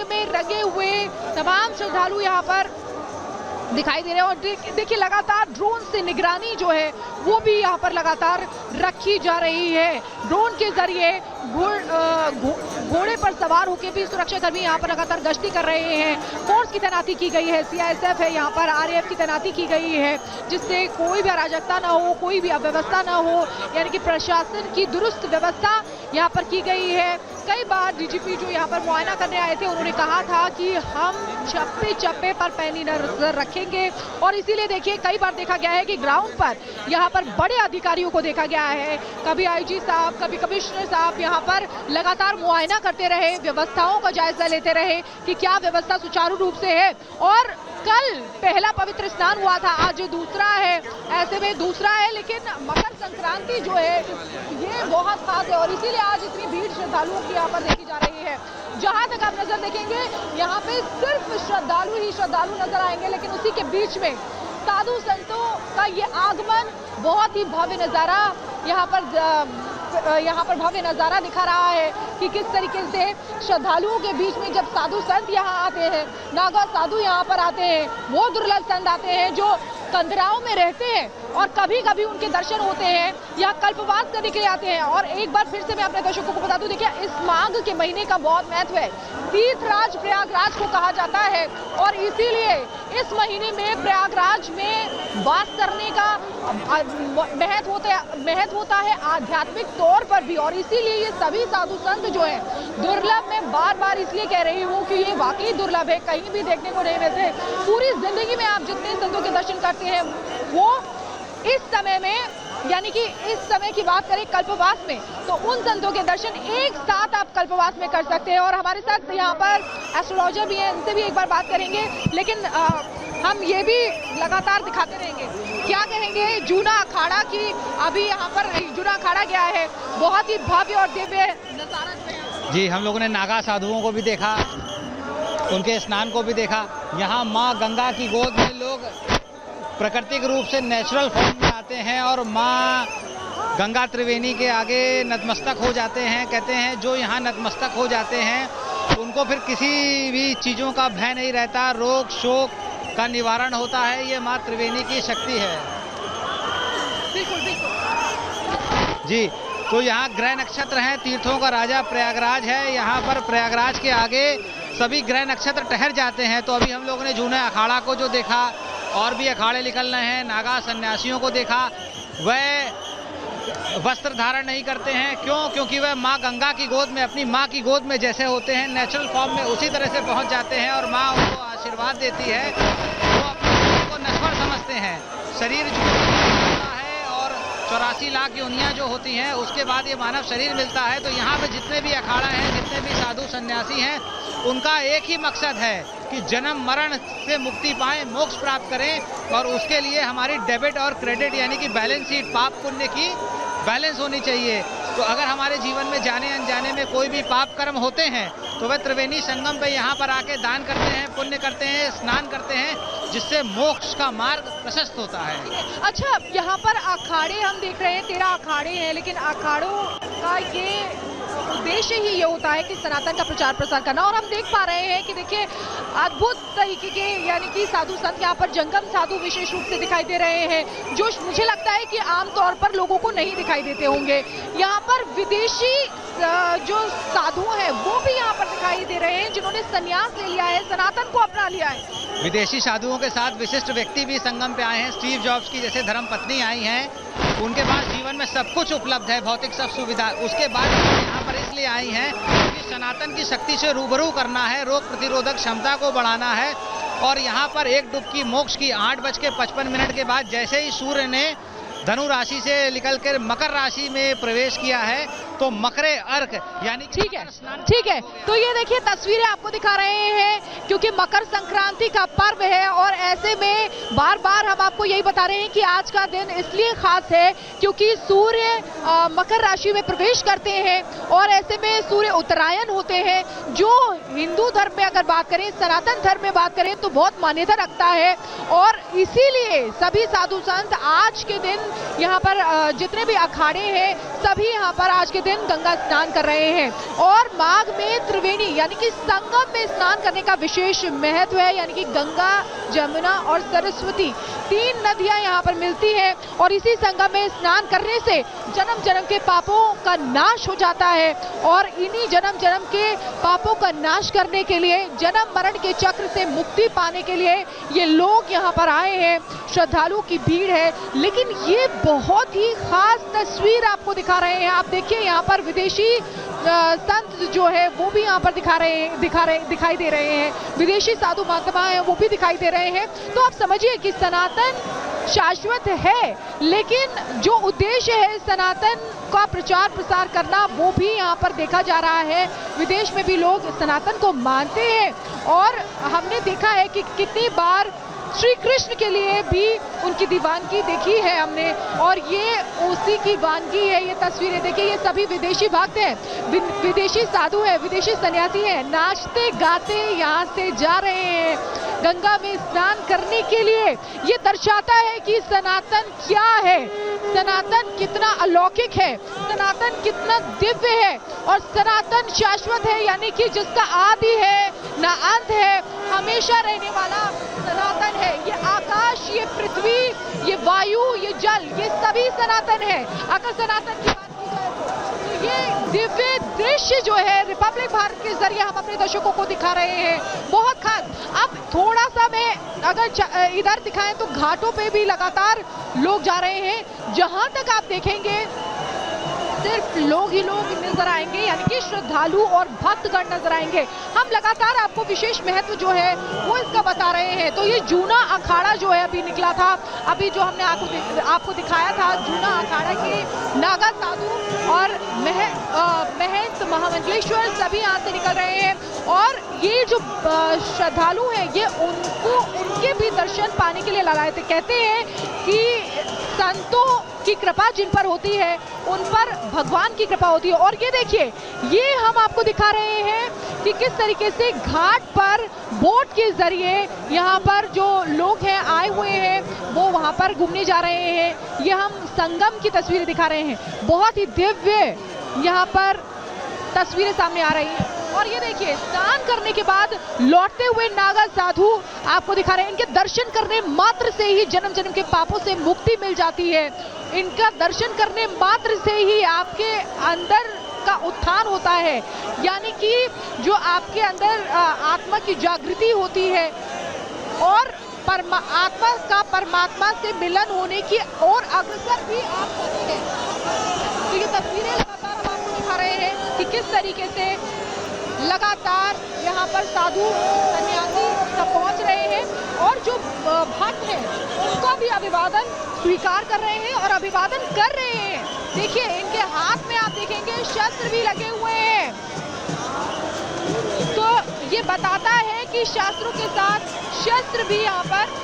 रंग में रंगे हुए तमाम श्रद्धालु यहाँ पर दिखाई दे रहे हैं। और देखिए लगातार ड्रोन से निगरानी जो है वो भी यहाँ पर लगातार रखी जा रही है। ड्रोन के जरिए घोड़े पर सवार होकर भी सुरक्षाकर्मी यहाँ पर लगातार गश्ती कर रहे हैं। फोर्स की तैनाती की गई है, सीआईएसएफ है, यहाँ पर आरएएफ की तैनाती की गई है, जिससे कोई भी अराजकता ना हो, कोई भी अव्यवस्था ना हो, यानी कि प्रशासन की दुरुस्त व्यवस्था यहाँ पर की गई है। कई बार डीजीपी जो यहाँ पर मुआयना करने आए थे उन्होंने कहा था कि हम चप्पे चप्पे पर पैनी नजर रखेंगे, और इसीलिए देखिए कई बार देखा गया है कि ग्राउंड पर यहाँ पर बड़े अधिकारियों को देखा गया है, कभी आईजी साहब, कभी कमिश्नर साहब यहाँ पर लगातार मुआयना करते रहे, व्यवस्थाओं का जायजा लेते रहे कि क्या व्यवस्था सुचारू रूप से है। और कल पहला पवित्र स्नान हुआ था, आज दूसरा है, ऐसे में दूसरा है, लेकिन मकर संक्रांति जो है ये बहुत खास है और इसीलिए आज इतनी भीड़ श्रद्धालुओं की यहाँ पर देखी जा रही है। जहां तक आप नजर देखेंगे यहाँ पे सिर्फ श्रद्धालु ही श्रद्धालु नजर आएंगे, लेकिन उसी के बीच में साधु संतों का ये आगमन बहुत ही भव्य नजारा यहाँ पर भव्य नजारा दिखा रहा है कि किस तरीके से श्रद्धालुओं के बीच में जब साधु संत यहाँ आते हैं, नागा साधु यहाँ पर आते हैं, वो दुर्लभ संत आते हैं जो कंदराओं में रहते हैं और कभी कभी उनके दर्शन होते हैं या कल्पवास करने के लिए आते हैं। और एक बार फिर से मैं अपने दर्शकों को बता दूं, देखिए इस माघ के महीने का बहुत महत्व है। तीर्थराज प्रयागराज को कहा जाता है और इसीलिए इस महीने में प्रयागराज में वास करने का महत्व होता है आध्यात्मिक तौर पर भी। और इसीलिए ये सभी साधु संत जो है दुर्लभ, मैं बार बार इसलिए कह रही हूँ कि ये वाकई दुर्लभ है, कहीं भी देखने को नहीं मिलते। पूरी जिंदगी में आप जितने संतों के दर्शन करते हैं वो इस समय में, यानी कि इस समय की बात करें कल्पवास में, तो उन संतों के दर्शन एक साथ आप कल्पवास में कर सकते हैं। और हमारे साथ यहाँ पर एस्ट्रोलॉजर भी हैं, इनसे भी एक बार बात करेंगे, लेकिन हम ये भी लगातार दिखाते रहेंगे। क्या कहेंगे जूना अखाड़ा की, अभी यहाँ पर जूना अखाड़ा गया है, बहुत ही भव्य और दिव्य नजारा। जी, हम लोगों ने नागा साधुओं को भी देखा, उनके स्नान को भी देखा। यहाँ माँ गंगा की गोद में लोग प्राकृतिक रूप से नेचुरल फॉर्म में आते हैं और माँ गंगा त्रिवेणी के आगे नतमस्तक हो जाते हैं। कहते हैं जो यहाँ नतमस्तक हो जाते हैं उनको फिर किसी भी चीज़ों का भय नहीं रहता, रोग शोक का निवारण होता है। ये माँ त्रिवेणी की शक्ति है। बिल्कुल बिल्कुल जी, तो यहाँ ग्रह नक्षत्र हैं, तीर्थों का राजा प्रयागराज है। यहाँ पर प्रयागराज के आगे सभी ग्रह नक्षत्र ठहर जाते हैं। तो अभी हम लोगों ने जूने अखाड़ा को जो देखा, और भी अखाड़े निकल रहे हैं, नागा सन्यासियों को देखा, वह वस्त्र धारण नहीं करते हैं। क्यों? क्योंकि वह माँ गंगा की गोद में, अपनी माँ की गोद में जैसे होते हैं नेचुरल फॉर्म में, उसी तरह से पहुँच जाते हैं और माँ उनको आशीर्वाद देती है। वो अपने को नश्वर समझते हैं, शरीर जो होता है और 84 लाख योनियाँ जो होती हैं उसके बाद ये मानव शरीर मिलता है। तो यहाँ पे जितने भी अखाड़ा हैं, जितने भी साधु सन्यासी हैं, उनका एक ही मकसद है कि जन्म मरण से मुक्ति पाएं, मोक्ष प्राप्त करें। और उसके लिए हमारी डेबिट और क्रेडिट यानी कि बैलेंस शीट, पाप पुण्य की बैलेंस होनी चाहिए। तो अगर हमारे जीवन में जाने अनजाने में कोई भी पाप कर्म होते हैं तो वह त्रिवेणी संगम पे यहाँ पर आके दान करते हैं, पुण्य करते हैं, स्नान करते हैं, जिससे मोक्ष का मार्ग प्रशस्त होता है। अच्छा, यहाँ पर अखाड़े हम देख रहे हैं, 13 अखाड़े हैं, लेकिन अखाड़ों का ये उद्देश्य ही ये होता है कि सनातन का प्रचार प्रसार करना। और हम देख पा रहे हैं कि देखिए अद्भुत तरीके के, यानी कि साधु संत यहाँ पर जंगम साधु विशेष रूप से दिखाई दे रहे हैं, जो मुझे लगता है कि आमतौर पर लोगों को नहीं दिखाई देते होंगे। यहाँ पर विदेशी जो साधु हैं वो भी यहाँ पर दिखाई दे रहे हैं, जिन्होंने संन्यास ले लिया है, सनातन को अपना लिया है। विदेशी साधुओं के साथ विशिष्ट व्यक्ति भी संगम पे आए हैं। स्टीव जॉब्स की जैसे धर्मपत्नी आई हैं, उनके पास जीवन में सब कुछ उपलब्ध है, भौतिक सब सुविधा। उसके बाद यहाँ पर इसलिए आई हैं कि सनातन की शक्ति से रूबरू करना है, रोग प्रतिरोधक क्षमता को बढ़ाना है। और यहाँ पर एक डुबकी मोक्ष की 8:55 के बाद जैसे ही सूर्य ने धनु राशि से निकलकर मकर राशि में प्रवेश किया है तो मकरे अर्क यानी ठीक है। तो ये देखिए तस्वीरें आपको दिखा रहे हैं, क्योंकि मकर संक्रांति का पर्व है और ऐसे में बार बार हम आपको यही बता रहे हैं कि आज का दिन इसलिए खास है क्योंकि सूर्य मकर राशि में प्रवेश करते हैं और ऐसे में सूर्य उत्तरायण होते हैं, जो हिंदू धर्म में अगर बात करें, सनातन धर्म में बात करें तो बहुत मान्यता रखता है और इसीलिए सभी साधु संत आज के दिन यहाँ पर जितने भी अखाड़े हैं सभी यहाँ पर आज के दिन गंगा स्नान कर रहे हैं। और माघ में त्रिवेणी यानी कि संगम में स्नान करने का विशेष महत्व है, यानी कि गंगा, जमुना और सरस्वती 3 नदियां यहाँ पर मिलती है और इसी संगम में स्नान करने से जन्म जन्म के पापों का नाश हो जाता है। और इन्हीं जन्म जन्म के पापों का नाश करने के लिए, जन्म मरण के चक्र से मुक्ति पाने के लिए ये लोग यहाँ पर आए हैं। श्रद्धालुओं की भीड़ है, लेकिन ये बहुत ही खास तस्वीर आपको दिखा रहे हैं। आप देखिए यहाँ पर विदेशी संत जो है वो भी यहाँ पर दिखाई दे रहे हैं, विदेशी साधु महात्मा हैं वो भी दिखाई दे रहे हैं। तो आप समझिए कि सनातन शाश्वत है, लेकिन जो उद्देश्य है सनातन का प्रचार प्रसार करना वो भी यहाँ पर देखा जा रहा है। विदेश में भी लोग सनातन को मानते हैं और हमने देखा है कि कितनी बार श्री कृष्ण के लिए भी उनकी दीवानगी देखी है हमने, और ये उसी की वानगी है। ये तस्वीरें देखिए, ये सभी विदेशी भक्त हैं, विदेशी साधु हैं, विदेशी सन्यासी हैं, नाचते गाते यहाँ से जा रहे हैं गंगा में स्नान करने के लिए। ये दर्शाता है कि सनातन क्या है, सनातन कितना अलौकिक है, सनातन कितना दिव्य है और सनातन शाश्वत है, यानी कि जिसका आदि है ना अंत है, हमेशा रहने वाला सनातन है। ये आकाश, ये पृथ्वी, ये वायु, ये जल, ये सभी सनातन है। अगर सनातन की बात की जाए तो ये दिव्य दृश्य जो है रिपब्लिक भारत के जरिए हम अपने दर्शकों को दिखा रहे हैं, बहुत खास। अब थोड़ा सा मैं अगर इधर दिखाएं तो घाटों पे भी लगातार लोग जा रहे हैं, जहां तक आप देखेंगे सिर्फ लोग ही लोग नजर आएंगे, यानी कि श्रद्धालु और भक्तगण नजर आएंगे। हम लगातार आपको विशेष महत्व जो है वो इसका बता रहे हैं। तो ये जूना अखाड़ा जो है अभी निकला था, अभी जो हमने आपको दिखाया था, जूना अखाड़ा के नागा साधु और महंत महामंडलेश्वर सभी यहाँ से निकल रहे हैं। और ये जो श्रद्धालु हैं ये उनके भी दर्शन पाने के लिए लगाए थे। कहते हैं कि संतों की कृपा जिन पर होती है उन पर भगवान की कृपा होती है। और ये देखिए, ये हम आपको दिखा रहे हैं कि किस तरीके से घाट पर बोट के जरिए यहाँ पर जो लोग हैं आए हुए हैं वो वहाँ पर घूमने जा रहे हैं। ये हम संगम की तस्वीरें दिखा रहे हैं, बहुत ही दिव्य यहाँ पर तस्वीरें सामने आ रही हैं। और ये देखिए, स्नान करने के बाद लौटते हुए नागा साधु आपको दिखा रहे हैं। इनके दर्शन करने मात्र से ही जन्म जन्म के पापों से मुक्ति मिल जाती है। इनका दर्शन करने मात्र से ही आपके अंदर का उत्थान होता है, यानी कि जो आपके अंदर आत्मा की जागृति होती है और आत्मा का परमात्मा से मिलन होने की और अग्रसर भी आप होते हैं। तो ये तस्वीरें लगातार हम आपको दिखा रहे हैं कि किस तरीके से लगातार यहाँ पर साधु सन्यासी सब पहुँच रहे हैं और जो भक्त हैं उनका भी अभिवादन स्वीकार कर रहे हैं और अभिवादन कर रहे हैं। देखिए, इनके हाथ में आप देखेंगे शस्त्र भी लगे हुए हैं, तो ये बताता है कि शास्त्रों के साथ शस्त्र भी यहाँ पर